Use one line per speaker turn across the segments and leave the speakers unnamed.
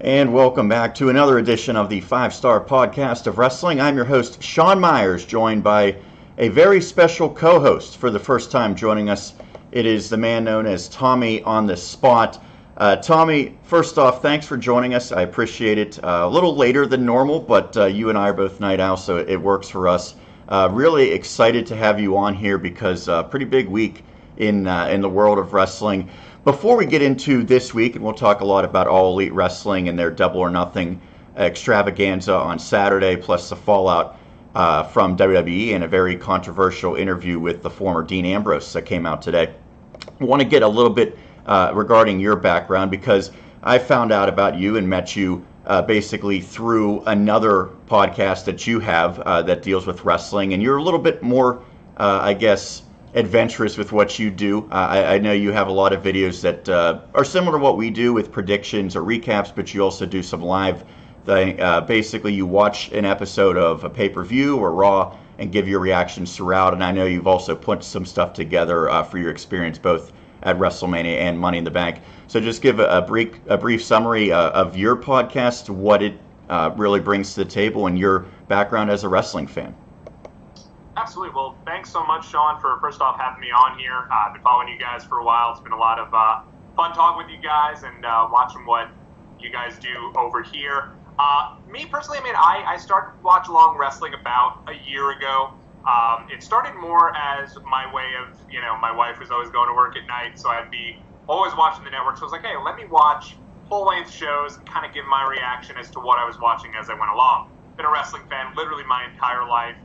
And welcome back to another edition of the 5-Star Podcast of Wrestling. I'm your host, Sean Meyers, joined by a very special co-host for the first time joining us. It is the man known as Tommy on the Spot. Tommy, first off, thanks for joining us. I appreciate it. A little later than normal, but you and I are both night owls, so it works for us. Really excited to have you on here because pretty big week in the world of wrestling. Before we get into this week, and we'll talk a lot about All Elite Wrestling and their Double or Nothing extravaganza on Saturday, plus the fallout from WWE and a very controversial interview with the former Dean Ambrose that came out today. I want to get a little bit regarding your background because I found out about you and met you basically through another podcast that you have that deals with wrestling, and you're a little bit more, I guess, adventurous with what you do. I know you have a lot of videos that are similar to what we do with predictions or recaps, but you also do some live thing. Basically, you watch an episode of a pay-per-view or Raw and give your reactions throughout, and I know you've also put some stuff together for your experience both at WrestleMania and Money in the Bank. So just give a brief summary of your podcast, what it really brings to the table, and your background as a wrestling fan.
Absolutely. Well, thanks so much, Sean, for first off having me on here. I've been following you guys for a while. It's been a lot of fun talking with you guys and watching what you guys do over here. Me personally, I started Watchalong Wrestling about a year ago. It started more as my way of, my wife was always going to work at night, so I'd be always watching the network. So I was like, hey, let me watch full-length shows and kind of give my reaction as to what I was watching as I went along. Been a wrestling fan literally my entire life.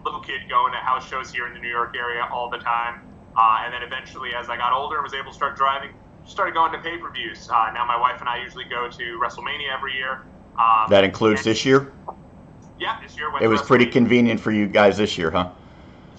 Little kid going to house shows here in the New York area all the time. And then eventually, as I got older and was able to start driving, started going to pay-per-views. Now my wife and I usually go to WrestleMania every year.
That includes this year?
Yeah, this year.
It was pretty convenient for you guys this year, huh?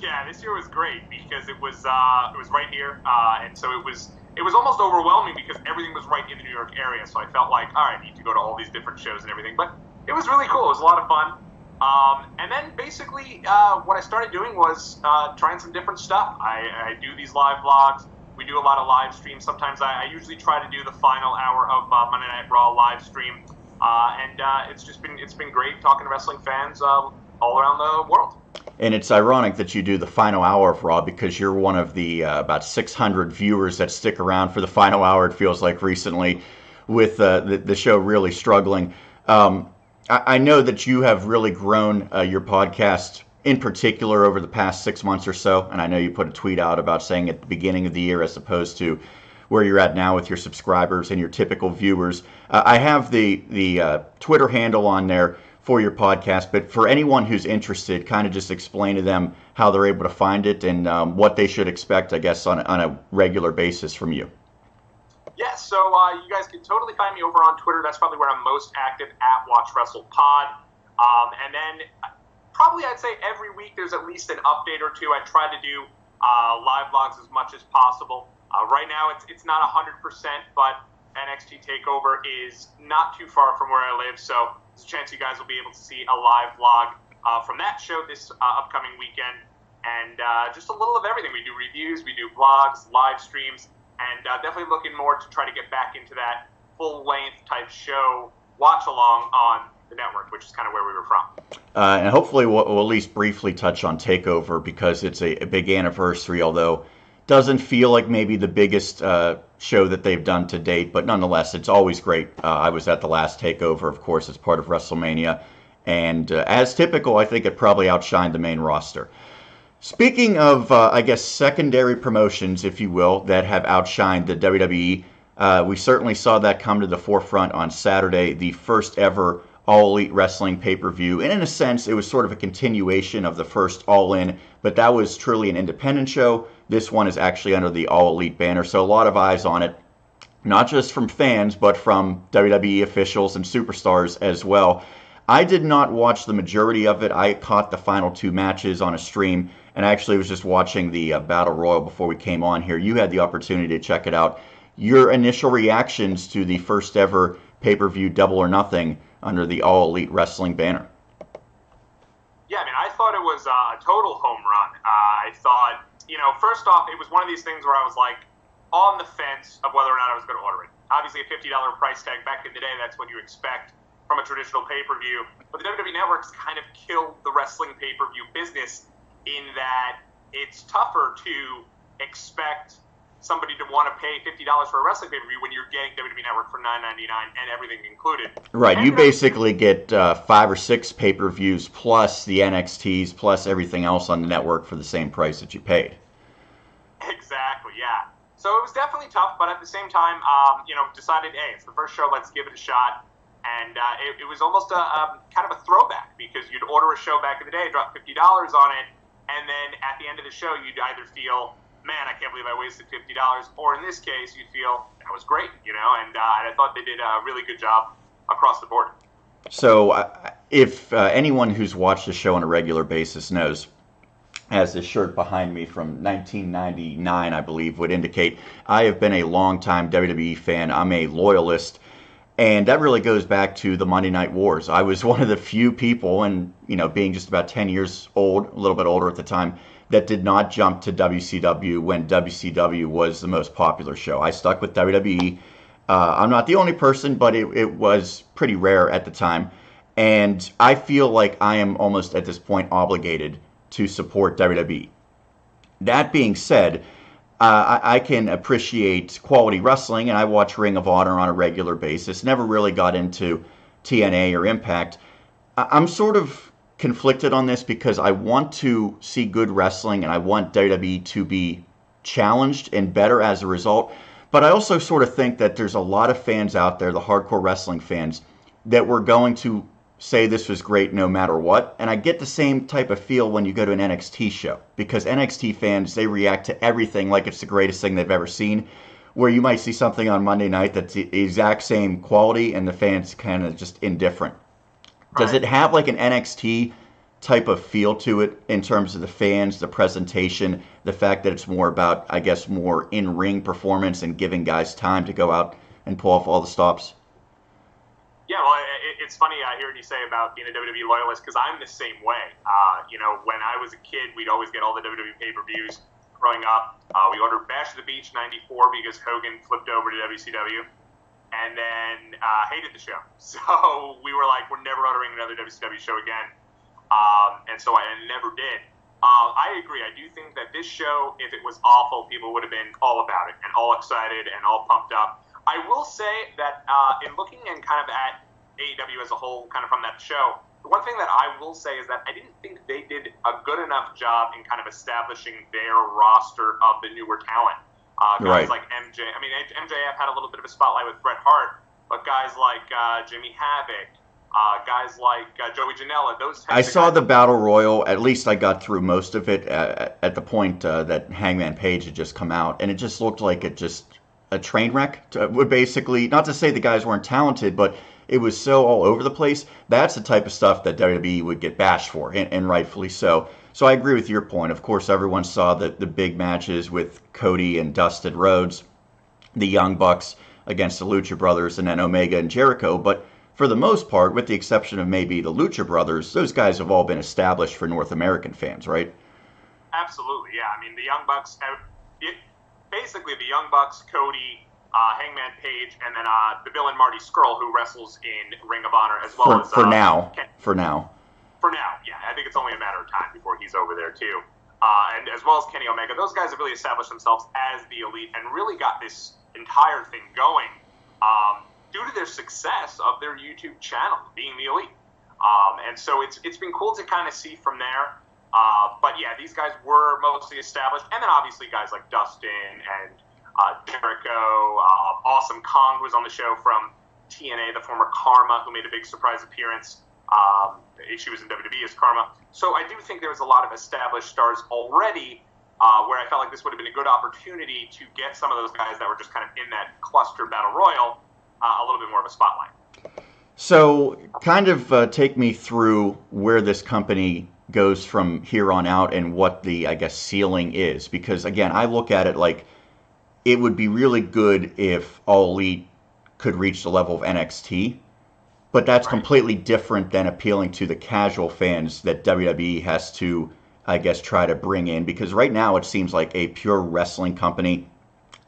Yeah, this year was great because it was right here. And so it was almost overwhelming because everything was right in the New York area. So I felt like, all right, I need to go to all these different shows and everything. But it was really cool. It was a lot of fun. And then basically what I started doing was trying some different stuff. I do these live vlogs. We do a lot of live streams. Sometimes I usually try to do the final hour of Monday Night Raw live stream. And it's been great talking to wrestling fans all around the world.
And it's ironic that you do the final hour of Raw because you're one of the about 600 viewers that stick around for the final hour, it feels like, recently, with the show really struggling. I know that you have really grown your podcast in particular over the past 6 months or so, and I know you put a tweet out about saying at the beginning of the year as opposed to where you're at now with your subscribers and your typical viewers. I have the Twitter handle on there for your podcast, but for anyone who's interested, kind of just explain to them how they're able to find it and what they should expect, I guess, on a regular basis from you.
Yeah, so you guys can totally find me over on Twitter. That's probably where I'm most active, at WatchWrestlePod. And then probably I'd say every week there's at least an update or two. I try to do live vlogs as much as possible. Right now it's not 100%, but NXT TakeOver is not too far from where I live, so there's a chance you guys will be able to see a live vlog from that show this upcoming weekend. And just a little of everything. We do reviews, we do vlogs, live streams, and definitely looking more to try to get back into that full-length type show watch-along on the network, which is kind of where we were from.
And hopefully we'll at least briefly touch on TakeOver because it's a big anniversary, although doesn't feel like maybe the biggest show that they've done to date, but nonetheless, it's always great. I was at the last TakeOver, of course, as part of WrestleMania, and as typical, I think it probably outshined the main roster. Speaking of, I guess, secondary promotions, if you will, that have outshined the WWE, we certainly saw that come to the forefront on Saturday, the first ever All Elite Wrestling pay-per-view. And in a sense, it was sort of a continuation of the first All In, but that was truly an independent show. This one is actually under the All Elite banner, so a lot of eyes on it, not just from fans, but from WWE officials and superstars as well. I did not watch the majority of it. I caught the final two matches on a stream, and I actually was just watching the Battle Royal before we came on here. You had the opportunity to check it out. Your initial reactions to the first ever pay-per-view Double or Nothing under the All Elite Wrestling banner?
Yeah, I thought it was a total home run. I thought, first off, it was one of these things where I was like, on the fence of whether or not I was going to order it. Obviously, a $50 price tag back in the day, that's what you expect from a traditional pay-per-view. But the WWE Network's kind of killed the wrestling pay-per-view business in that it's tougher to expect somebody to want to pay $50 for a wrestling pay-per-view when you're getting WWE Network for $9.99 and everything included.
Right,
and
you basically get 5 or 6 pay-per-views plus the NXTs plus everything else on the network for the same price that you paid.
Exactly, yeah. So it was definitely tough, but at the same time, decided, hey, it's the first show, let's give it a shot. And it was almost a kind of a throwback because you'd order a show back in the day, drop $50 on it, and then at the end of the show, you'd either feel, man, I can't believe I wasted $50, or in this case, you'd feel, that was great, and I thought they did a really good job across the board.
So if anyone who's watched the show on a regular basis knows, as this shirt behind me from 1999, I believe, would indicate, I have been a longtime WWE fan. I'm a loyalist. And that really goes back to the Monday Night Wars. I was one of the few people, and being just about 10 years old, a little bit older at the time, that did not jump to WCW when WCW was the most popular show. I stuck with WWE. I'm not the only person, but it was pretty rare at the time. And I feel like I am almost at this point obligated to support WWE. That being said, I can appreciate quality wrestling, and I watch Ring of Honor on a regular basis. Never really got into TNA or Impact. I'm sort of conflicted on this because I want to see good wrestling, and I want WWE to be challenged and better as a result. But I also sort of think that there's a lot of fans out there, the hardcore wrestling fans, that were going to say this was great no matter what. And I get the same type of feel when you go to an NXT show, because NXT fans, they react to everything like it's the greatest thing they've ever seen, where you might see something on Monday night that's the exact same quality and the fans kind of just indifferent. Right. Does it have like an NXT type of feel to it in terms of the fans, the presentation, the fact that it's more about, I guess, more in-ring performance and giving guys time to go out and pull off all the stops?
Yeah, well, it's funny hearing you say about being a WWE loyalist, because I'm the same way. When I was a kid, we'd always get all the WWE pay-per-views growing up. We ordered Bash at the Beach '94 because Hogan flipped over to WCW, and then hated the show. So we were like, we're never ordering another WCW show again. And so I never did. I agree. I do think that this show, if it was awful, people would have been all about it and all excited and all pumped up. I will say that in looking and kind of at AEW as a whole, kind of from that show, the one thing that I will say is that I didn't think they did a good enough job in kind of establishing their roster of the newer talent. Guys like MJ. I mean, MJF had a little bit of a spotlight with Bret Hart, but guys like Jimmy Havoc, guys like Joey Janela, those types
I saw the Battle Royal. At least I got through most of it at the point that Hangman Page had just come out, and it just looked like a train wreck. Would basically, not to say the guys weren't talented, but it was so all over the place. That's the type of stuff that WWE would get bashed for, and rightfully so. So I agree with your point. Of course, everyone saw the big matches with Cody and Dustin Rhodes, the Young Bucks against the Lucha Brothers, and then Omega and Jericho. But for the most part, with the exception of maybe the Lucha Brothers, those guys have all been established for North American fans, right?
Absolutely, yeah. I mean, the Young Bucks, basically the Young Bucks, Cody, Hangman Page, and then the Bill and Marty Scurll, who wrestles in Ring of Honor as well as... For now, yeah. I think it's only a matter of time before he's over there, too. And as well as Kenny Omega. Those guys have really established themselves as the elite and really got this entire thing going due to their success of their YouTube channel, being the elite. And so it's been cool to kind of see from there. But yeah, these guys were mostly established. And then obviously guys like Dustin and Jericho, Awesome Kong, who was on the show from TNA, the former Karma, who made a big surprise appearance. She was in WWE as Karma. So I do think there was a lot of established stars already, where I felt like this would have been a good opportunity to get some of those guys that were just kind of in that cluster battle royal a little bit more of a spotlight.
So kind of take me through where this company goes from here on out and what the, I guess, ceiling is. Because, again, I look at it like it would be really good if All Elite could reach the level of NXT. But that's completely different than appealing to the casual fans that WWE has to, I guess, try to bring in. Because right now it seems like a pure wrestling company.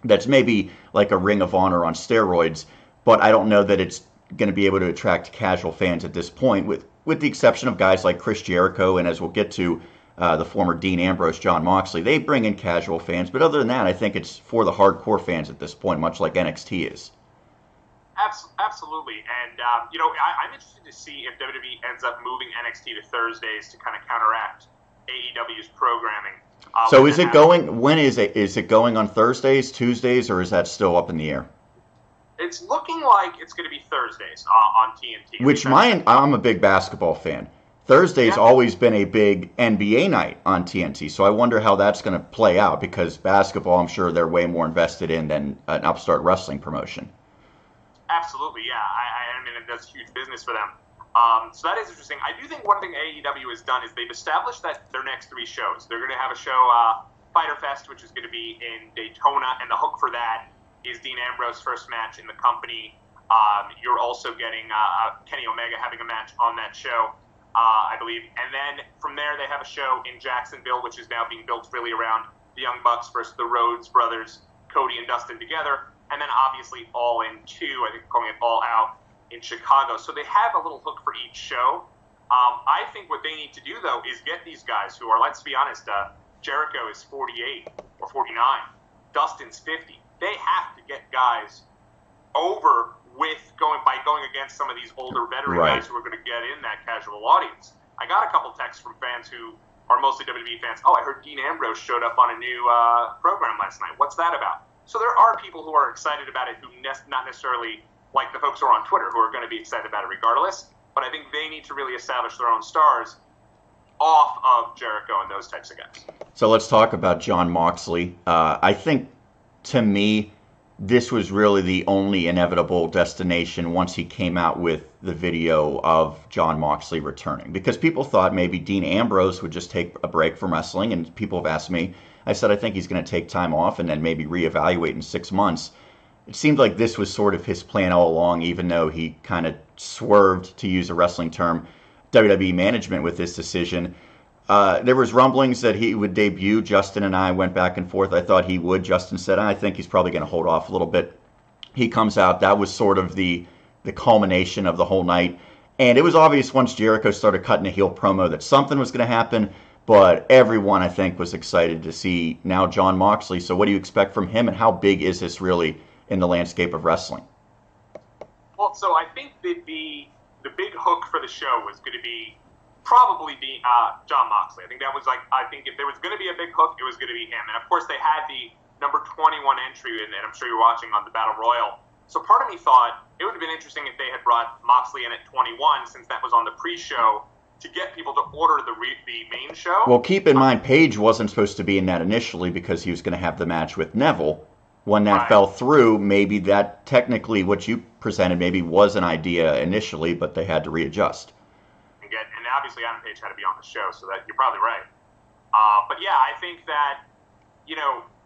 that's maybe like a Ring of Honor on steroids, but I don't know that it's going to be able to attract casual fans at this point, with the exception of guys like Chris Jericho, and as we'll get to, the former Dean Ambrose, Jon Moxley. They bring in casual fans, but other than that, I think it's for the hardcore fans at this point, much like NXT is.
Absolutely, and I'm interested to see if WWE ends up moving NXT to Thursdays to kind of counteract AEW's programming.
So is it going? When is it? Is it going on Thursdays, Tuesdays, or is that still up in the air?
It's looking like it's going to be Thursdays on TNT.
Which I'm a big basketball fan. Thursday's always been a big NBA night on TNT, so I wonder how that's going to play out, because basketball, I'm sure they're way more invested in than an upstart wrestling promotion.
Absolutely, yeah. I mean, it does huge business for them. So that is interesting. I do think one thing AEW has done is they've established that their next 3 shows, they're going to have a show, Fyter Fest, which is going to be in Daytona, and the hook for that is Dean Ambrose's first match in the company. You're also getting Kenny Omega having a match on that show, I believe. And then from there, they have a show in Jacksonville, which is now being built really around the Young Bucks versus the Rhodes brothers, Cody and Dustin together. And then obviously All In 2, I think calling it All Out, in Chicago. So they have a little hook for each show. I think what they need to do, though, is get these guys who are, let's be honest, Jericho is 48 or 49. Dustin's 50. They have to get guys over by going against some of these older veteran guys who are going to get in that casual audience. I got a couple texts from fans who are mostly WWE fans. Oh, I heard Dean Ambrose showed up on a new program last night. What's that about? So there are people who are excited about it who not necessarily like the folks who are on Twitter, who are going to be excited about it regardless. But I think they need to really establish their own stars off of Jericho and those types of guys.
So let's talk about Jon Moxley. I think, to me, this was really the only inevitable destination once he came out with the video of Jon Moxley returning. Because people thought maybe Dean Ambrose would just take a break from wrestling, and people have asked me. I said I think he's going to take time off and then maybe reevaluate in 6 months. It seemed like this was sort of his plan all along, even though he kind of swerved, to use a wrestling term, WWE management with this decision. There was rumblings that he would debut. Justin and I went back and forth. I thought he would. Justin said, I think he's probably going to hold off a little bit. He comes out. That was sort of the culmination of the whole night. And it was obvious once Jericho started cutting a heel promo that something was going to happen. But everyone, I think, was excited to see now Jon Moxley. So what do you expect from him, and how big is this really in the landscape of wrestling?
Well, so I think that the big hook for the show was going to be probably Jon Moxley. I think if there was going to be a big hook, it was going to be him. And of course, they had the number 21 entry, and I'm sure you're watching on the Battle Royal. So part of me thought it would have been interesting if they had brought Moxley in at 21, since that was on the pre-show, to get people to order the main show.
Well, keep in mind, Paige wasn't supposed to be in that initially because he was going to have the match with Neville. When that fell through, maybe that technically what you presented maybe was an idea initially, but they had to readjust.
And obviously Adam Page had to be on the show, so that you're probably right. But yeah, I think that,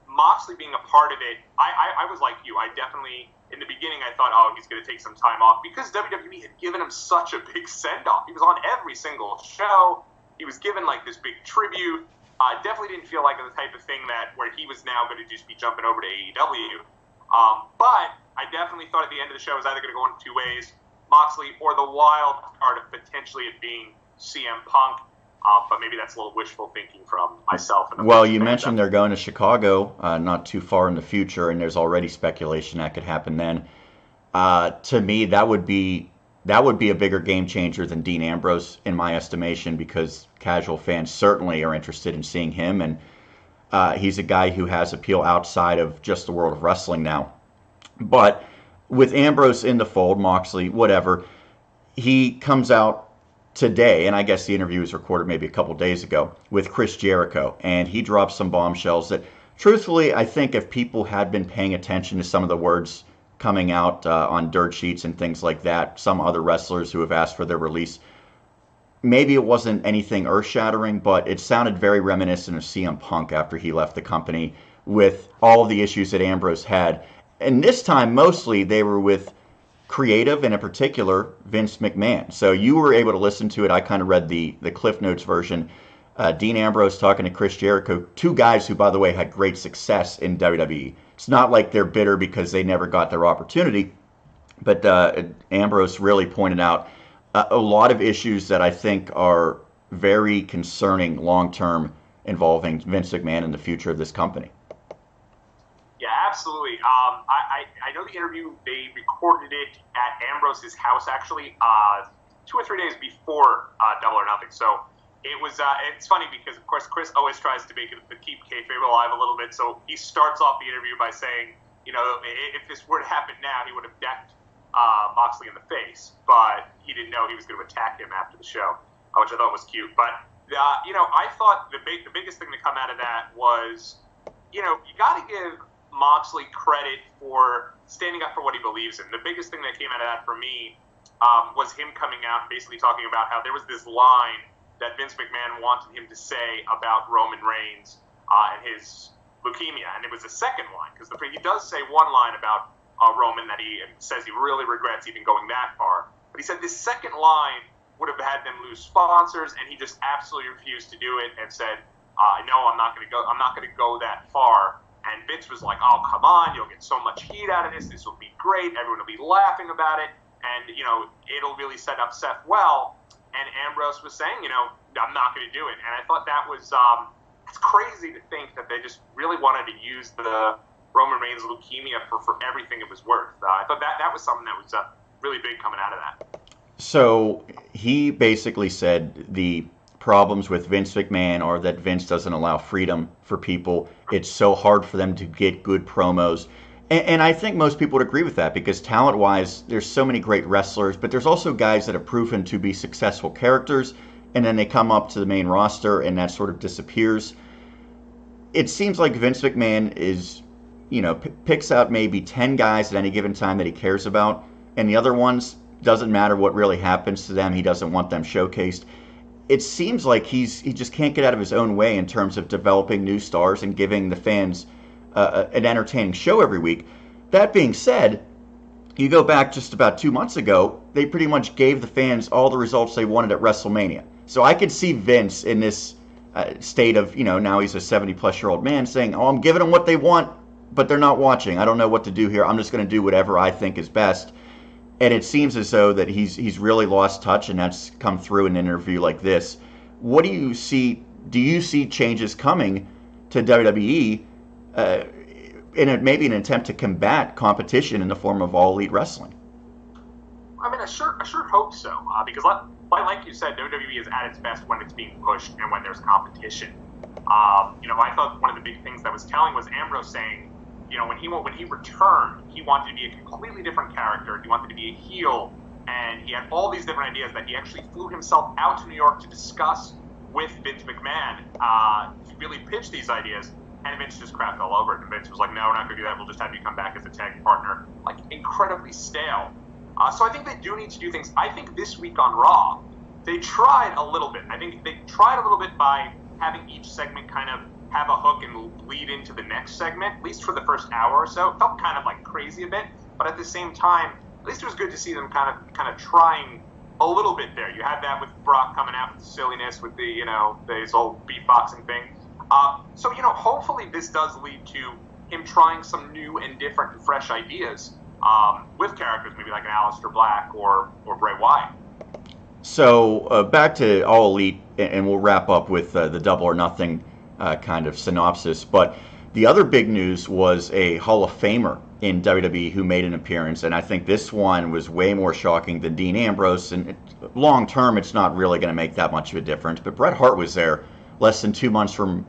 Moxley being a part of it, I was like you. I definitely, in the beginning, I thought, oh, he's going to take some time off, because WWE had given him such a big send-off. He was on every single show. He was given like this big tribute. Definitely didn't feel like the type of thing where he was now going to just be jumping over to AEW. But I definitely thought at the end of the show it was either going to go in 2 ways, Moxley or the wild card of potentially it being CM Punk. But maybe that's a little wishful thinking from myself.
Well, you mentioned they're going to Chicago, not too far in the future, and there's already speculation that could happen then. To me, that would be a bigger game changer than Dean Ambrose, in my estimation, because casual fans certainly are interested in seeing him, and he's a guy who has appeal outside of just the world of wrestling now. But with Ambrose in the fold, Moxley, whatever, he comes out today, and I guess the interview was recorded maybe a couple days ago, with Chris Jericho, and he drops some bombshells that, truthfully, I think if people had been paying attention to some of the words coming out on dirt sheets and things like that, some other wrestlers who have asked for their release, maybe it wasn't anything earth-shattering, but it sounded very reminiscent of CM Punk after he left the company, with all of the issues that Ambrose had. And this time, mostly, they were with creative, and in particular, Vince McMahon. So you were able to listen to it. I kind of read the Cliff Notes version. Dean Ambrose talking to Chris Jericho, 2 guys who, by the way, had great success in WWE. it's not like they're bitter because they never got their opportunity. But Ambrose really pointed out a lot of issues that I think are very concerning long-term involving Vince McMahon and the future of this company.
Yeah, absolutely. I know the interview, they recorded it at Ambrose's house, actually, 2 or 3 days before Double or Nothing. So it was, it's funny because, of course, Chris always tries to make it to keep kayfabe alive a little bit. So he starts off the interview by saying, you know, if this were to happen now, he would have decked Moxley in the face, but he didn't know he was going to attack him after the show, which I thought was cute. But, you know, I thought the biggest thing to come out of that was, you know, you got to give Moxley credit for standing up for what he believes in. The biggest thing that came out of that for me was him coming out and basically talking about how there was this line that Vince McMahon wanted him to say about Roman Reigns and his leukemia. And it was the second line, because he does say one line about Roman that he says he really regrets even going that far. But he said this second line would have had them lose sponsors, and he just absolutely refused to do it and said, no, I'm not going to go that far. And Vince was like, oh, come on, you'll get so much heat out of this. This will be great. Everyone will be laughing about it. And, you know, it'll really set up Seth well. And Ambrose was saying, you know, I'm not going to do it. And I thought that was it's crazy to think that they just really wanted to use the Roman Reigns leukemia for everything it was worth. I thought that was something that was really big coming out of that.
So he basically said the problems with Vince McMahon are that Vince doesn't allow freedom for people. It's so hard for them to get good promos. And I think most people would agree with that, because talent-wise, there's so many great wrestlers, but there's also guys that have proven to be successful characters, and then they come up to the main roster, and that sort of disappears. It seems like Vince McMahon is, you know, picks out maybe 10 guys at any given time that he cares about, and the other ones, doesn't matter what really happens to them, he doesn't want them showcased. It seems like he just can't get out of his own way in terms of developing new stars and giving the fans an entertaining show every week. That being said, you go back just about 2 months ago, they pretty much gave the fans all the results they wanted at WrestleMania. So I could see Vince in this state of, you know, now he's a 70-plus-year-old man saying, oh, I'm giving them what they want, but they're not watching. I don't know what to do here. I'm just going to do whatever I think is best. And it seems as though that he's really lost touch, and that's come through in an interview like this. What do you see? Do you see changes coming to WWE maybe an attempt to combat competition in the form of All Elite Wrestling?
I mean, I sure hope so, because like you said, WWE is at its best when it's being pushed and when there's competition. You know, I thought one of the big things that was telling was Ambrose saying, you know, when he returned, he wanted to be a completely different character. He wanted to be a heel, and he had all these different ideas that he actually flew himself out to New York to discuss with Vince McMahon to really pitch these ideas. And Vince just crapped all over it. And Vince was like, no, we're not going to do that. We'll just have you come back as a tag partner. Like, incredibly stale. So I think they do need to do things. I think this week on Raw, they tried a little bit. I think they tried a little bit by having each segment kind of have a hook and lead into the next segment, at least for the first hour or so. It felt kind of like crazy a bit, but at the same time, at least it was good to see them kind of trying a little bit there. You had that with Brock coming out with the silliness, with the, you know, this old beatboxing thing. So, you know, hopefully this does lead to him trying some new and different and fresh ideas with characters, maybe like an Aleister Black or Bray Wyatt.
So back to All Elite, and we'll wrap up with the Double or Nothing kind of synopsis. But the other big news was a Hall of Famer in WWE who made an appearance, and I think this one was way more shocking than Dean Ambrose. And long term, it's not really going to make that much of a difference. But Bret Hart was there less than 2 months from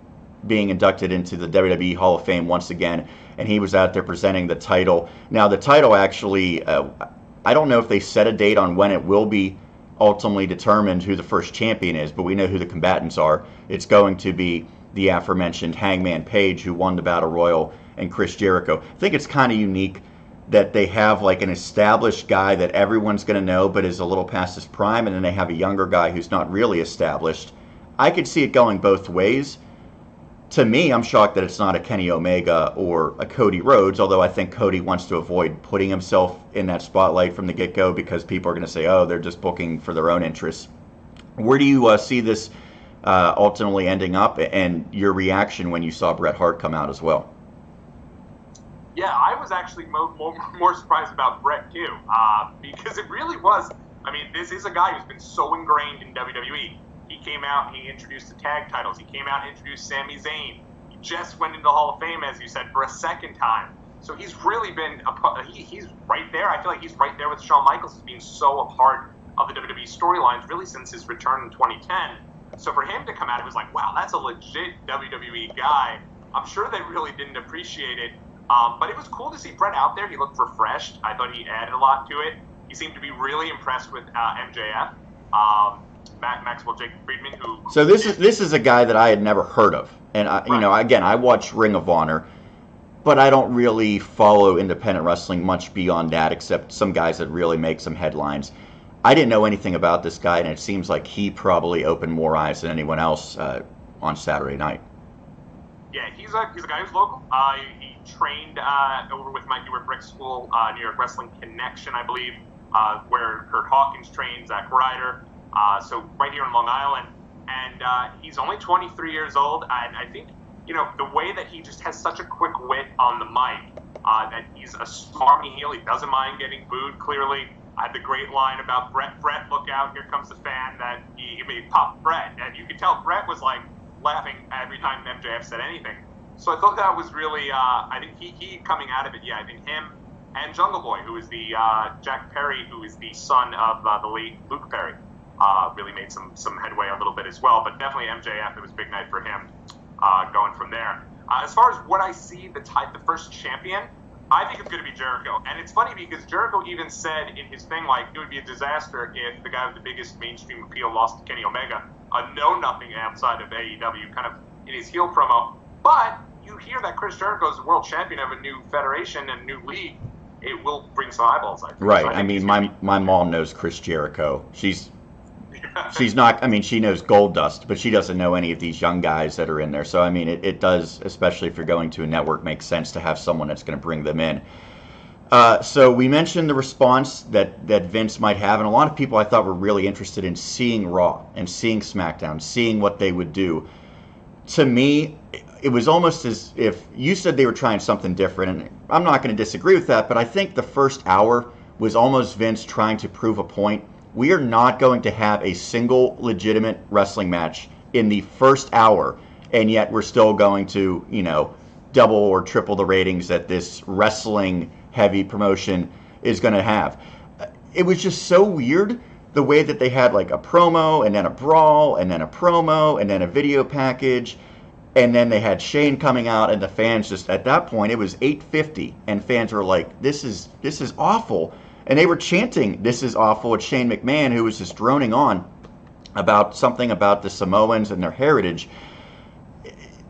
being inducted into the WWE Hall of Fame once again, and he was out there presenting the title. Now, the title actually, I don't know if they set a date on when it will be ultimately determined who the first champion is, but we know who the combatants are. It's going to be the aforementioned Hangman Page, who won the Battle Royal, and Chris Jericho. I think it's kind of unique that they have like an established guy that everyone's going to know but is a little past his prime, and then they have a younger guy who's not really established. I could see it going both ways. To me, I'm shocked that it's not a Kenny Omega or a Cody Rhodes, although I think Cody wants to avoid putting himself in that spotlight from the get-go because people are going to say, oh, they're just booking for their own interests. Where do you see this ultimately ending up, and your reaction when you saw Bret Hart come out as well?
Yeah, I was actually more surprised about Brett too, because it really was. I mean, this is a guy who's been so ingrained in WWE. He came out and he introduced the tag titles. He came out and introduced Sami Zayn. He just went into the Hall of Fame, as you said, for a second time. So he's really been he's right there. I feel like he's right there with Shawn Michaels as being so a part of the WWE storylines really since his return in 2010. So for him to come out, it was like, wow, that's a legit WWE guy. I'm sure they really didn't appreciate it. But it was cool to see Brett out there. He looked refreshed. I thought he added a lot to it. He seemed to be really impressed with MJF, Maxwell Jacob Friedman, who.
So this is a guy that I had never heard of, and I watch Ring of Honor, but I don't really follow independent wrestling much beyond that, except some guys that really make some headlines. I didn't know anything about this guy, and it seems like he probably opened more eyes than anyone else on Saturday night.
Yeah, he's a guy who's local. He trained over with Mikey Ware Brick School, New York Wrestling Connection, I believe, where Kurt Hawkins trained, Zack Ryder. So right here in Long Island, and he's only 23 years old. And I think the way that he just has such a quick wit on the mic, that he's a smarmy heel. He doesn't mind getting booed. Clearly, I had the great line about Brett. Brett, look out! Here comes the fan. That he popped Brett, and you could tell Brett was like laughing every time MJF said anything. So I thought that was really, I think he coming out of it, I think him and Jungle Boy, who is the Jack Perry, who is the son of the late Luke Perry, really made some headway a little bit as well. But definitely MJF, it was a big night for him going from there. As far as what I see, the first champion, I think it's going to be Jericho. And it's funny because Jericho even said in his thing, like, it would be a disaster if the guy with the biggest mainstream appeal lost to Kenny Omega, a know-nothing outside of AEW, kind of in his heel promo. But you hear that Chris Jericho is the world champion of a new federation and a new league, it will bring some eyeballs, I think.
Right.
So
I mean, my mom knows Chris Jericho. She's not, I mean, she knows Goldust, but she doesn't know any of these young guys that are in there. So, I mean, it does, especially if you're going to a network, make sense to have someone that's going to bring them in. So we mentioned the response that Vince might have, and a lot of people I thought were really interested in seeing Raw and seeing SmackDown, seeing what they would do. To me, it was almost as if you said they were trying something different, and I'm not going to disagree with that, but I think the first hour was almost Vince trying to prove a point. We are not going to have a single legitimate wrestling match in the first hour, and yet we're still going to, double or triple the ratings that this wrestling-heavy promotion is going to have. It was just so weird, the way that they had like a promo, and then a brawl, and then a promo, and then a video package, and then they had Shane coming out, and the fans just, at that point, it was 8:50, and fans were like, this is awful. And they were chanting, "This is awful," at Shane McMahon, who was just droning on about something about the Samoans and their heritage.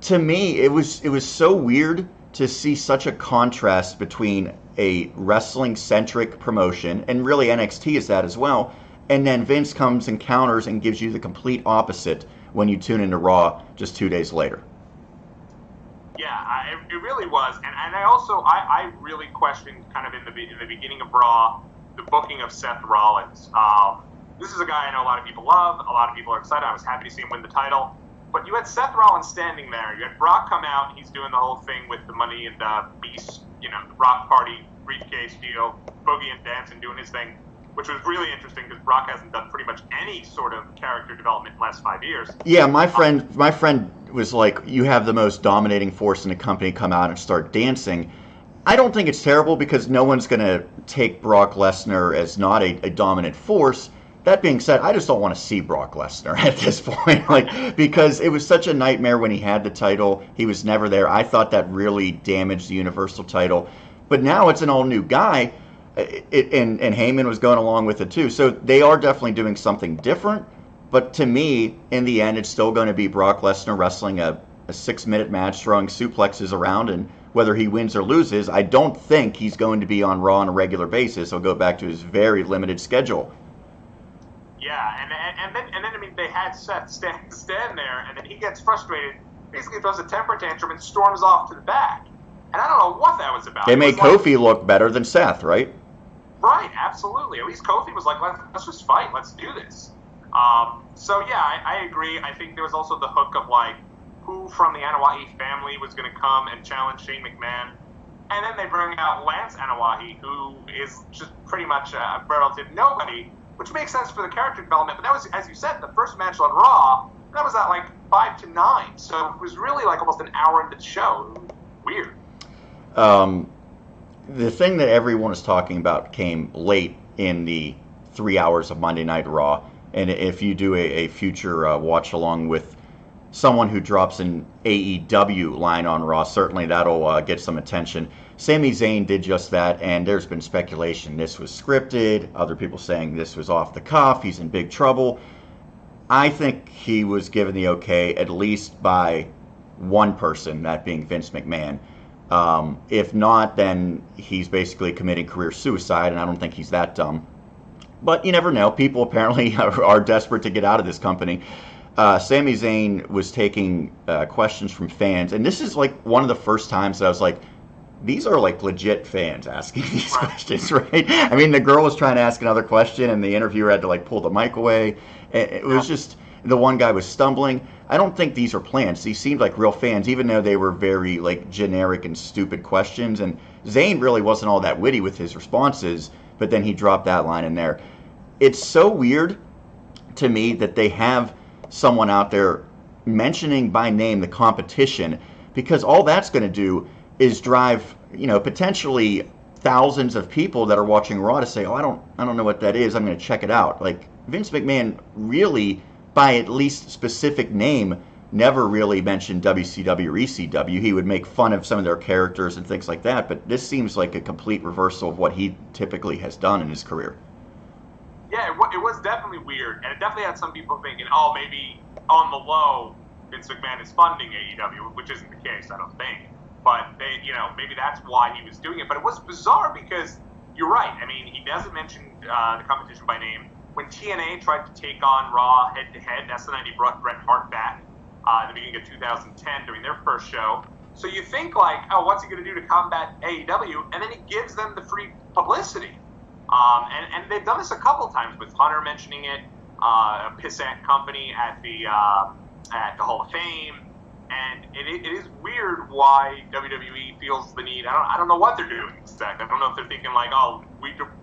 To me, it was so weird to see such a contrast between a wrestling-centric promotion, and really NXT is that as well, and then Vince comes and counters and gives you the complete opposite when you tune into Raw just 2 days later.
Yeah, it really was, and I really questioned kind of in the beginning of Raw the booking of Seth Rollins. This is a guy I know a lot of people love, a lot of people are excited. I was happy to see him win the title, but you had Seth Rollins standing there. You had Brock come out, he's doing the whole thing with the Money and Beast, the Rock Party briefcase deal, Boogie and Dancing doing his thing, which was really interesting because Brock hasn't done pretty much any sort of character development in the last 5 years.
Yeah, my friend was like, you have the most dominating force in the company come out and start dancing. I don't think it's terrible because no one's going to take Brock Lesnar as not a dominant force. That being said, I just don't want to see Brock Lesnar at this point, because it was such a nightmare when he had the title. He was never there. I thought that really damaged the Universal title. But now it's an all-new guy. And Heyman was going along with it too. So they are definitely doing something different. But to me, in the end, it's still going to be Brock Lesnar wrestling a 6-minute match, throwing suplexes around, and whether he wins or loses, I don't think he's going to be on Raw on a regular basis. He'll go back to his very limited schedule.
Yeah, and then I mean, they had Seth stand there, and then he gets frustrated, basically throws a temper tantrum and storms off to the back. And I don't know what that was about.
They made Kofi look better than Seth, right?
Right, absolutely. At least Kofi was like, let's just fight. Let's do this. So, yeah, I agree. I think there was also the hook of, like, who from the Anoa'i family was going to come and challenge Shane McMahon. And then they bring out Lance Anoa'i, who is just pretty much a relative nobody, which makes sense for the character development. But that was, as you said, the first match on Raw. That was at like 5 to 9, so it was really like almost an hour into the show. Weird.
The thing that everyone is talking about came late in the 3 hours of Monday Night Raw, and if you do a future watch along with someone who drops an AEW line on Raw, certainly that'll get some attention. Sami Zayn did just that, and there's been speculation this was scripted, other people saying this was off the cuff, he's in big trouble. I think he was given the okay, at least by one person, that being Vince McMahon. If not, then he's basically committing career suicide, and I don't think he's that dumb. But you never know. People apparently are desperate to get out of this company. Sami Zayn was taking questions from fans, and this is like one of the first times that I was like, these are like legit fans asking these questions, right? I mean, the girl was trying to ask another question, and the interviewer had to like pull the mic away. It was just, the one guy was stumbling. I don't think these are planned. These seemed like real fans, even though they were very like generic and stupid questions. And Zayn really wasn't all that witty with his responses, but then he dropped that line in there. It's so weird to me that they have someone out there mentioning by name the competition, because all that's going to do is drive, potentially thousands of people that are watching Raw to say, oh, I don't know what that is, I'm going to check it out. Like, Vince McMahon really, by at least specific name, never really mentioned WCW or ECW. He would make fun of some of their characters and things like that, but this seems like a complete reversal of what he typically has done in his career.
Yeah, it was definitely weird, and it definitely had some people thinking, oh, maybe on the low, Vince McMahon is funding AEW, which isn't the case, I don't think. But maybe that's why he was doing it. But it was bizarre because you're right. I mean, he doesn't mention the competition by name. When TNA tried to take on Raw head-to-head, that's the night he brought Bret Hart back at the beginning of 2010 during their first show. So you think like, oh, what's he going to do to combat AEW? And then he gives them the free publicity. And they've done this a couple times with Hunter mentioning it, a pissant company at the Hall of Fame. And it is weird why WWE feels the need. I don't know what they're doing. I don't know if they're thinking like, oh,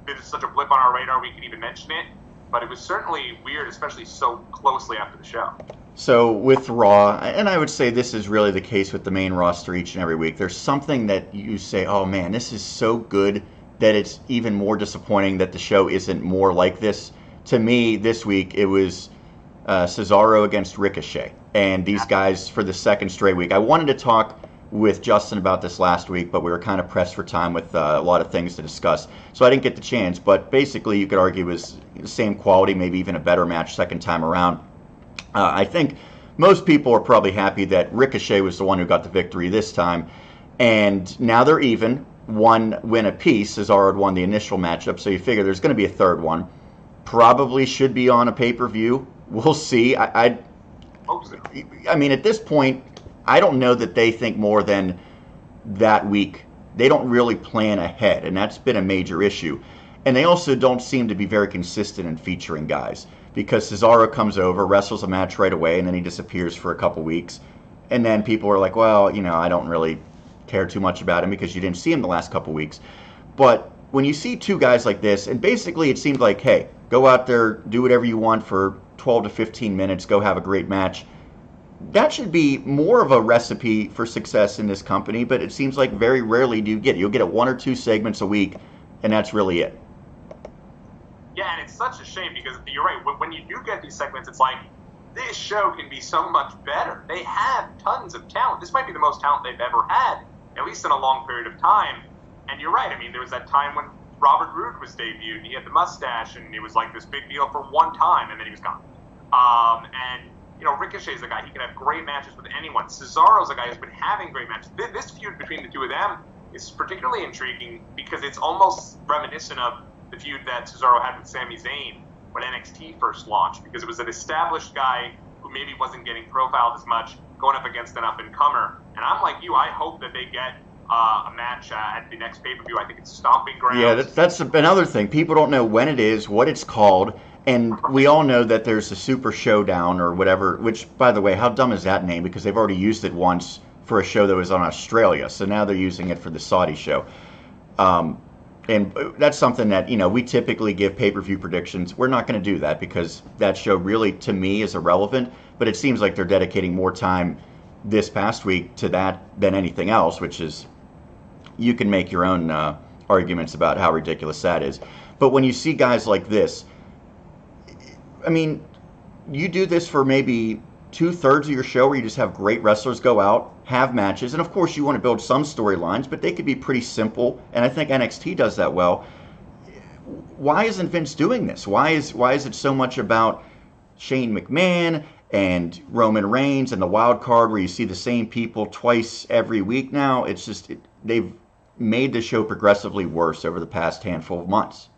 this is such a blip on our radar, we can even mention it. But it was certainly weird, especially so closely after the show.
So with Raw, and I would say this is really the case with the main roster each and every week, there's something that you say, oh man, this is so good that it's even more disappointing that the show isn't more like this. To me, this week, it was Cesaro against Ricochet. And these guys, for the second straight week, I wanted to talk with Justin about this last week, but we were kind of pressed for time with a lot of things to discuss. So I didn't get the chance, but basically you could argue it was the same quality, maybe even a better match second time around. I think most people are probably happy that Ricochet was the one who got the victory this time. And now they're even, one win apiece. Cesaro had won the initial matchup, so you figure there's going to be a third one. Probably should be on a pay-per-view. We'll see. I mean, at this point, I don't know that they think more than that week. They don't really plan ahead, and that's been a major issue. And they also don't seem to be very consistent in featuring guys, because Cesaro comes over, wrestles a match right away, and then he disappears for a couple weeks. And then people are like, well, I don't really care too much about him because you didn't see him the last couple weeks. But when you see two guys like this, and basically it seemed like, hey, go out there, do whatever you want for 12 to 15 minutes, go have a great match. That should be more of a recipe for success in this company, but it seems like very rarely do you get it. You'll get it 1 or 2 segments a week, and that's really it.
Yeah, and it's such a shame because you're right. When you do get these segments, it's like, this show can be so much better. They have tons of talent. This might be the most talent they've ever had, at least in a long period of time. And you're right. I mean, there was that time when Robert Roode was debuted, and he had the mustache, and it was like this big deal for one time, and then he was gone. And Ricochet's a guy, he can have great matches with anyone. Cesaro's a guy who's been having great matches. This feud between the two of them is particularly intriguing because it's almost reminiscent of the feud that Cesaro had with Sami Zayn when NXT first launched, because it was an established guy who maybe wasn't getting profiled as much going up against an up-and-comer. And I'm like you, I hope that they get a match at the next pay-per-view. I think it's Stomping Grounds.
Yeah, that's another thing. People don't know when it is, what it's called, and we all know that there's a Super Showdown or whatever, which, by the way, how dumb is that name? Because they've already used it once for a show that was on Australia. So now they're using it for the Saudi show. And that's something that, we typically give pay-per-view predictions. We're not going to do that because that show really, to me, is irrelevant. But it seems like they're dedicating more time this past week to that than anything else, which is, you can make your own arguments about how ridiculous that is. But when you see guys like this, I mean, you do this for maybe 2/3 of your show where you just have great wrestlers go out, have matches, and of course you want to build some storylines, but they could be pretty simple, and I think NXT does that well. Why isn't Vince doing this? Why is it so much about Shane McMahon and Roman Reigns and the wild card where you see the same people twice every week now? It's just, they've made the show progressively worse over the past handful of months.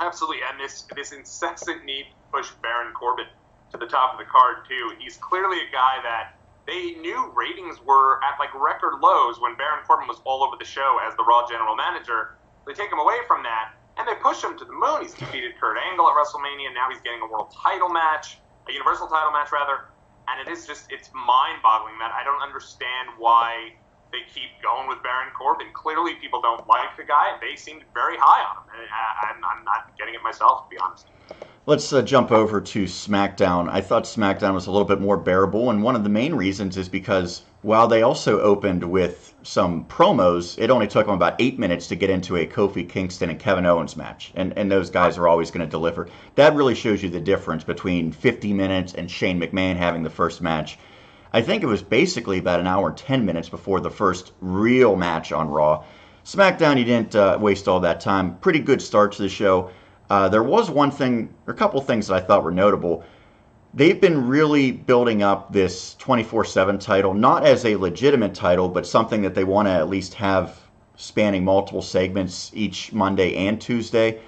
Absolutely, and this incessant need to push Baron Corbin to the top of the card too. He's clearly a guy that they knew ratings were at like record lows when Baron Corbin was all over the show as the Raw general manager. They take him away from that and they push him to the moon. He's defeated Kurt Angle at WrestleMania, and now he's getting a world title match, a Universal title match rather. And it's mind-boggling that I don't understand why they keep going with Baron Corbin. Clearly people don't like the guy, and they seem very high on him. I'm not getting it myself, to be honest.
Let's jump over to SmackDown. I thought SmackDown was a little bit more bearable, and one of the main reasons is because while they also opened with some promos, it only took them about 8 minutes to get into a Kofi Kingston and Kevin Owens match, and those guys are always going to deliver. That really shows you the difference between 50 minutes and Shane McMahon having the first match. I think it was basically about an hour and 10 minutes before the first real match on Raw. SmackDown, you didn't waste all that time. Pretty good start to the show. There was one thing, or a couple things that I thought were notable. They've been really building up this 24/7 title, not as a legitimate title, but something that they want to at least have spanning multiple segments each Monday and Tuesday.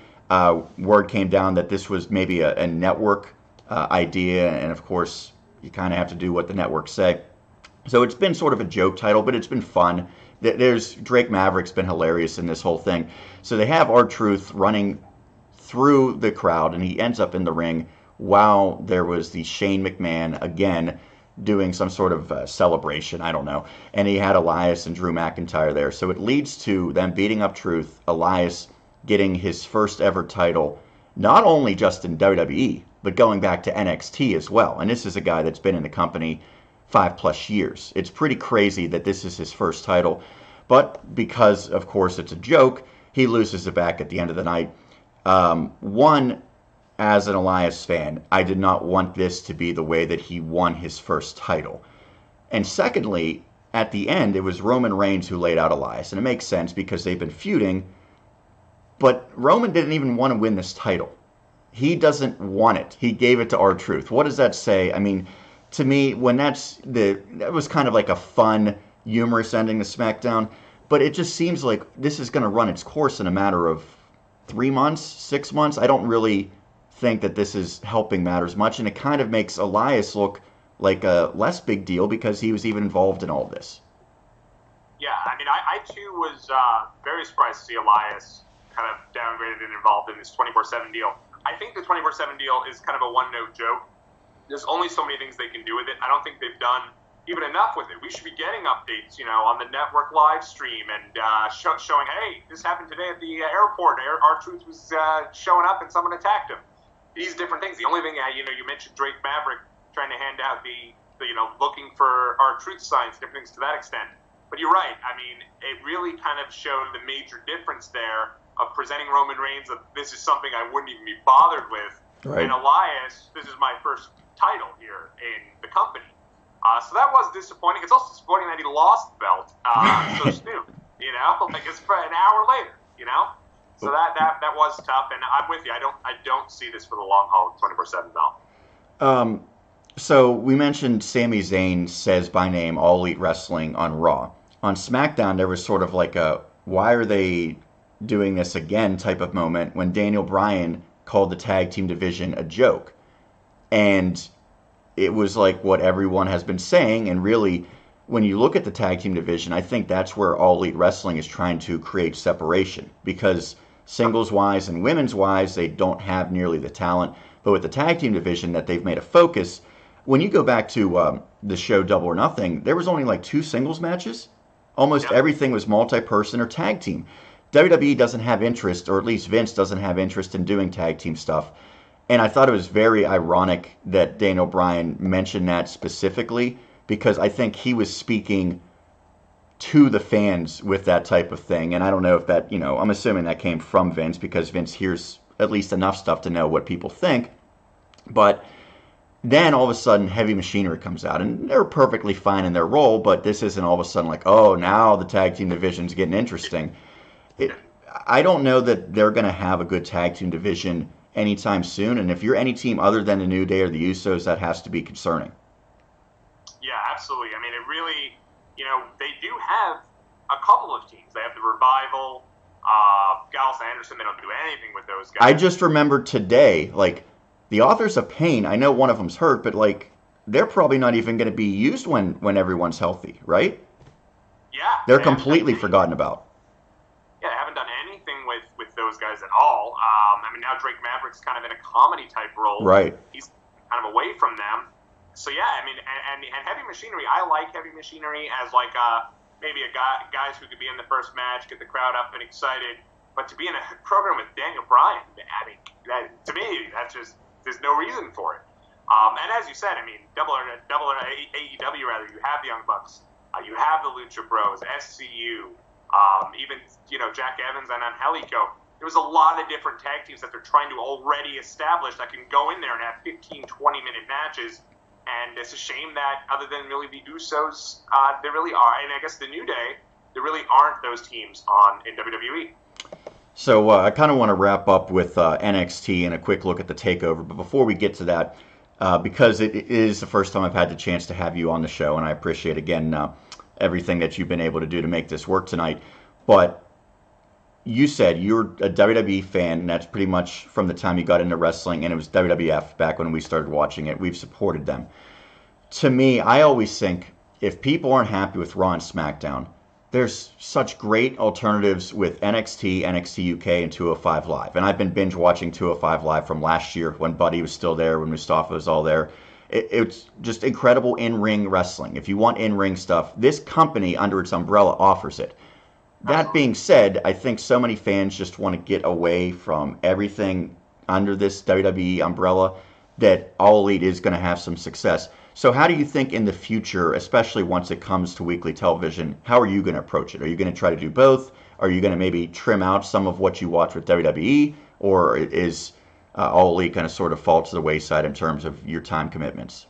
Word came down that this was maybe a network idea, and of course, you kind of have to do what the networks say. So it's been sort of a joke title, but it's been fun. There's Drake Maverick's been hilarious in this whole thing. So they have R-Truth running through the crowd, and he ends up in the ring while there was the Shane McMahon, again, doing some sort of celebration, I don't know. And he had Elias and Drew McIntyre there. So it leads to them beating up Truth, Elias getting his first ever title, not only just in WWE, but going back to NXT as well. And this is a guy that's been in the company 5+ years. It's pretty crazy that this is his first title. But because, of course, it's a joke, he loses it back at the end of the night. One, as an Elias fan, I did not want this to be the way that he won his first title. And secondly, at the end, it was Roman Reigns who laid out Elias. And it makes sense because they've been feuding. But Roman didn't even want to win this title. He doesn't want it. He gave it to R-Truth. What does that say? I mean, to me, when that was kind of like a fun, humorous ending to SmackDown. But it just seems like this is going to run its course in a matter of 3 months, 6 months. I don't really think that this is helping matters much, and it kind of makes Elias look like a less big deal because he was even involved in all this.
Yeah, I mean, I too was very surprised to see Elias kind of downgraded and involved in this 24/7 deal. I think the 24/7 deal is kind of a one-note joke. There's only so many things they can do with it. I don't think they've done even enough with it. We should be getting updates, on the network live stream and showing, hey, this happened today at the airport. R-Truth was showing up and someone attacked him. These different things. The only thing, you mentioned Drake Maverick trying to hand out the looking for R-Truth signs, different things to that extent. But you're right. I mean, it really kind of showed the major difference there of presenting Roman Reigns that this is something I wouldn't even be bothered with. Right. And Elias, this is my first title here in the company. So that was disappointing. It's also disappointing that he lost the belt so soon, like it's for an hour later, So that was tough, and I'm with you. I don't see this for the long haul with 24/7 belt.
So we mentioned Sami Zayn says by name All Elite Wrestling on Raw. On SmackDown, there was sort of like a why are they doing this again type of moment when Daniel Bryan called the tag team division a joke, and it was like what everyone has been saying, and really, when you look at the tag team division, I think that's where All Elite Wrestling is trying to create separation, because singles-wise and women's-wise, they don't have nearly the talent. But with the tag team division that they've made a focus, when you go back to the show Double or Nothing, there was only like 2 singles matches. Almost everything was multi-person or tag team. WWE doesn't have interest, or at least Vince doesn't have interest in doing tag team stuff. And I thought it was very ironic that Daniel Bryan mentioned that specifically, because I think he was speaking to the fans with that type of thing. And I don't know if that, I'm assuming that came from Vince, because Vince hears at least enough stuff to know what people think. But then all of a sudden Heavy Machinery comes out, and they're perfectly fine in their role, but this isn't all of a sudden like, oh, now the tag team division's getting interesting. I don't know that they're going to have a good tag team division anytime soon, and if you're any team other than the New Day or the Usos, that has to be concerning.
Yeah, absolutely. I mean, it really, they do have a couple of teams. They have the Revival, Gallows and Anderson. They don't do anything with those guys.
I just remembered today, the Authors of Pain, I know one of them's hurt, but, they're probably not even going to be used when everyone's healthy, right?
Yeah.
They're completely forgotten about.
Yeah, they haven't done anything with those guys at all. Now Drake Maverick's kind of in a comedy-type role.
Right.
He's kind of away from them. So, yeah, and Heavy Machinery, I like Heavy Machinery as, maybe guys who could be in the first match, get the crowd up and excited. But to be in a program with Daniel Bryan, to me, that's just, there's no reason for it. And as you said, double or AEW, rather, you have the Young Bucks, you have the Lucha Bros, SCU, even, Jack Evans and Angelico. There was a lot of different tag teams that they're trying to already establish that can go in there and have 15, 20-minute matches. And it's a shame that other than really the Usos, there really are, and I guess the New Day, there really aren't those teams in WWE.
So I kind of want to wrap up with NXT and a quick look at the TakeOver. But before we get to that, because it is the first time I've had the chance to have you on the show, and I appreciate, again, everything that you've been able to do to make this work tonight. But you said you're a WWE fan, and that's pretty much from the time you got into wrestling, and it was WWF back when we started watching it. We've supported them. To me, I always think if people aren't happy with Raw and SmackDown, there's such great alternatives with NXT, NXT UK, and 205 Live. And I've been binge watching 205 Live from last year when Buddy was still there, when Mustafa was all there. It's just incredible in-ring wrestling. If you want in-ring stuff, this company under its umbrella offers it. That being said, I think so many fans just want to get away from everything under this WWE umbrella that All Elite is going to have some success. So how do you think in the future, especially once it comes to weekly television, how are you going to approach it? Are you going to try to do both? Are you going to maybe trim out some of what you watch with WWE? Or is All Elite going to sort of fall to the wayside in terms of your time commitments?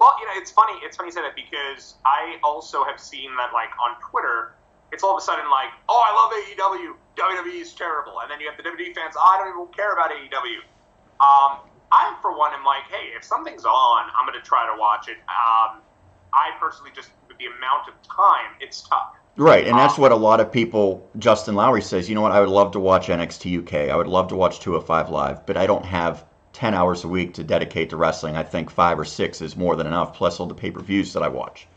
Well, it's funny. It's funny you say that because I also have seen that, on Twitter, it's all of a sudden oh, I love AEW. WWE is terrible. And then you have the WWE fans, I don't even care about AEW. I, for one, am hey, if something's on, I'm going to try to watch it. I personally just, with the amount of time, it's tough.
Right, and that's what a lot of people, Justin Lowry says, you know what, I would love to watch NXT UK. I would love to watch 205 Live, but I don't have 10 hours a week to dedicate to wrestling. I think 5 or 6 is more than enough, plus all the pay-per-views that I watch.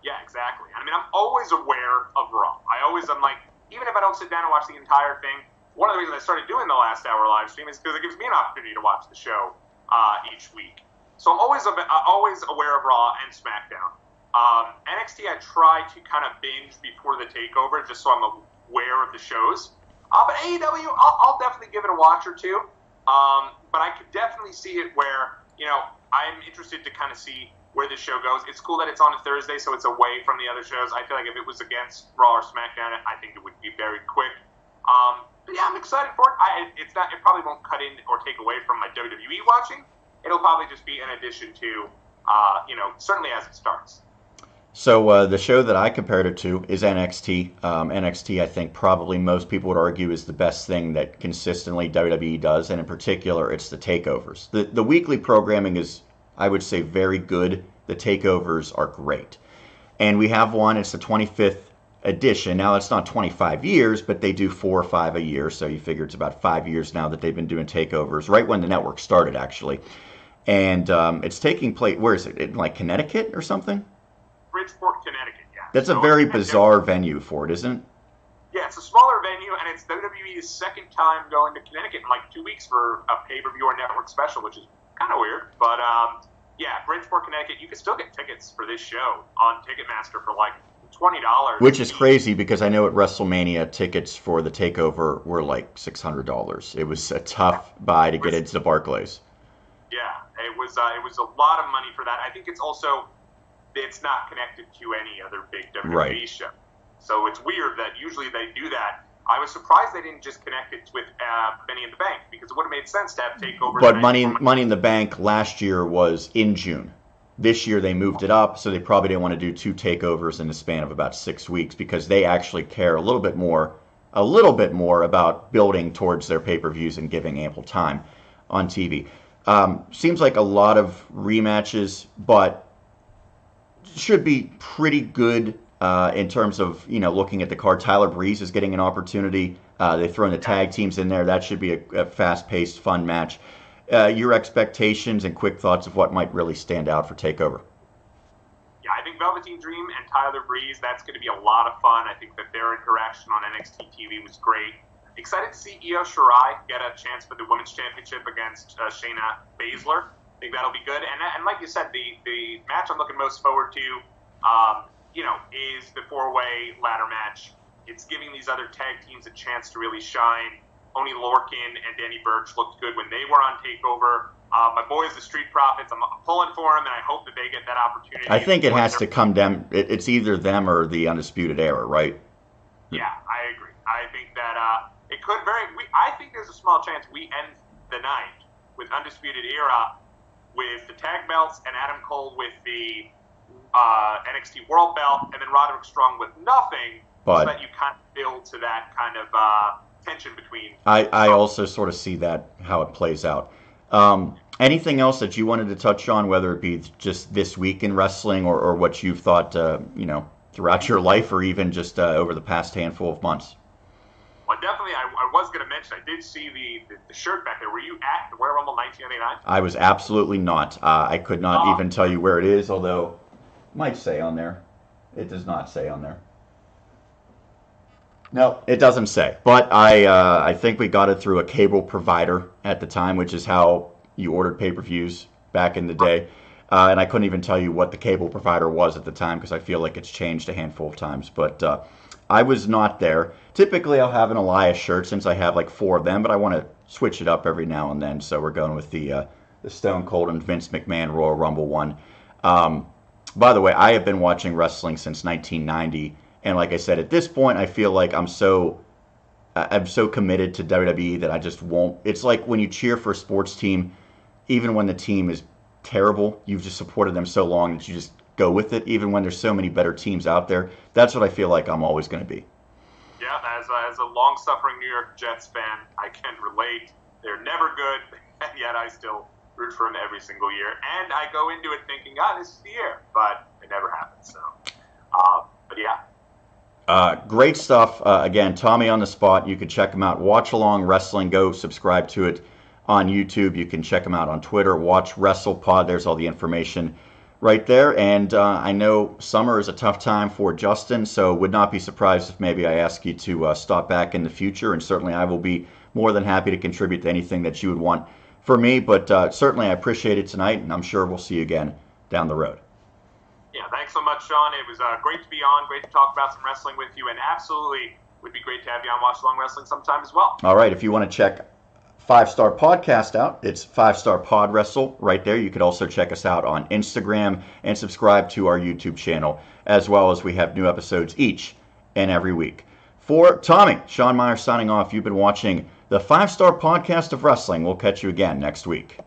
Yeah, exactly. I'm always aware of Raw. I'm even if I don't sit down and watch the entire thing, one of the reasons I started doing the last hour live stream is because it gives me an opportunity to watch the show each week. So I'm always aware of Raw and SmackDown. NXT I try to kind of binge before the takeover just so I'm aware of the shows. But AEW, I'll definitely give it a watch or two. But I could definitely see it where, I'm interested to kind of see where the show goes. It's cool that it's on a Thursday, so it's away from the other shows. I feel like if it was against Raw or SmackDown, I think it would be very quick. But yeah, I'm excited for it. It probably won't cut in or take away from my WWE watching. It'll probably just be an addition to, certainly as it starts.
So the show that I compared it to is NXT. NXT, I think probably most people would argue is the best thing that consistently WWE does, and in particular, it's the takeovers. The weekly programming is, I would say, very good. The takeovers are great. And we have one, it's the 25th edition. Now, it's not 25 years, but they do 4 or 5 a year, so you figure it's about 5 years now that they've been doing takeovers, right when the network started, actually. And it's taking place, where is it, in Connecticut or something?
Bridgeport, Connecticut, yeah.
That's a very bizarre venue for it, isn't it?
Yeah, it's a smaller venue, and it's WWE's second time going to Connecticut in 2 weeks for a pay-per-view or network special, which is kind of weird. But Yeah, Bridgeport, Connecticut. You can still get tickets for this show on Ticketmaster for like $20.
Which is crazy because I know at WrestleMania tickets for the takeover were like $600. It was a tough buy to get into the Barclays.
Yeah, it was a lot of money for that. I think it's not connected to any other big WWE show. So it's weird that usually they do that. I was surprised they didn't just connect it with Money in the Bank, because it would have made sense to have takeovers.
But Money in the Bank last year was in June. This year they moved it up, so they probably didn't want to do 2 takeovers in the span of about 6 weeks, because they actually care a little bit more about building towards their pay-per-views and giving ample time on TV. Seems like a lot of rematches, but should be pretty good in terms of, looking at the card. Tyler Breeze is getting an opportunity. They throw in the tag teams in there. That should be a fast-paced, fun match. Your expectations and quick thoughts of what might really stand out for TakeOver.
Yeah, I think Velveteen Dream and Tyler Breeze, that's going to be a lot of fun. I think that their interaction on NXT TV was great. Excited to see Io Shirai get a chance for the Women's Championship against Shayna Baszler. I think that'll be good. And like you said, the match I'm looking most forward to, is the 4-way ladder match. It's giving these other tag teams a chance to really shine. Oni Lorcan and Danny Burch looked good when they were on TakeOver. My boys, the Street Profits, I'm pulling for them, and I hope that they get that opportunity.
I think it has to come down. It's either them or the Undisputed Era, right?
Yeah, I agree. I think that it could I think there's a small chance we end the night with Undisputed Era with the tag belts and Adam Cole with the NXT World Belt, and then Roderick Strong with nothing, so that you kind of build to that kind of tension between.
I also sort of see that, how it plays out. Anything else that you wanted to touch on, whether it be just this week in wrestling or what you've thought, throughout your life, or even just over the past handful of months?
Well, definitely, I was going to mention, I did see the shirt back there. Were you at the Royal Rumble 1999?
I was absolutely not. I could not even tell you where it is, although it might say on there. It does not say on there. No, it doesn't say. But I think we got it through a cable provider at the time, which is how you ordered pay-per-views back in the day. And I couldn't even tell you what the cable provider was at the time, because I feel like it's changed a handful of times. But I was not there. Typically, I'll have an Elias shirt, since I have like 4 of them, but I want to switch it up every now and then. So we're going with the Stone Cold and Vince McMahon Royal Rumble one. By the way, I have been watching wrestling since 1990. And like I said, at this point, I feel like I'm so committed to WWE that I just won't. It's like when you cheer for a sports team, even when the team is terrible, you've just supported them so long that you just go with it, even when there's so many better teams out there. That's what I feel like I'm always going to be.
Yeah, as a long-suffering New York Jets fan, I can relate. They're never good, and yet I still root for them every single year. And I go into it thinking, this is the year, but it never happens. So, but yeah.
Great stuff. Again, Tommy on the Spot. You can check him out. Watchalong Wrestling. Go subscribe to it on YouTube. You can check him out on Twitter. Watch WrestlePod. There's all the information right there. And I know summer is a tough time for Justin, so would not be surprised if maybe I ask you to stop back in the future. And certainly I will be more than happy to contribute to anything that you would want for me. But certainly I appreciate it tonight, and I'm sure we'll see you again down the road.
Yeah, thanks so much, Sean. It was great to be on, great to talk about some wrestling with you, and absolutely would be great to have you on Watchalong Wrestling sometime as well.
All right, if you want to check 5-Star Podcast out, it's 5-Star Pod Wrestle right there. You could also check us out on Instagram and subscribe to our YouTube channel, as well as we have new episodes each and every week. For Tommy, Sean Meyers signing off. You've been watching the 5-Star Podcast of Wrestling. We'll catch you again next week.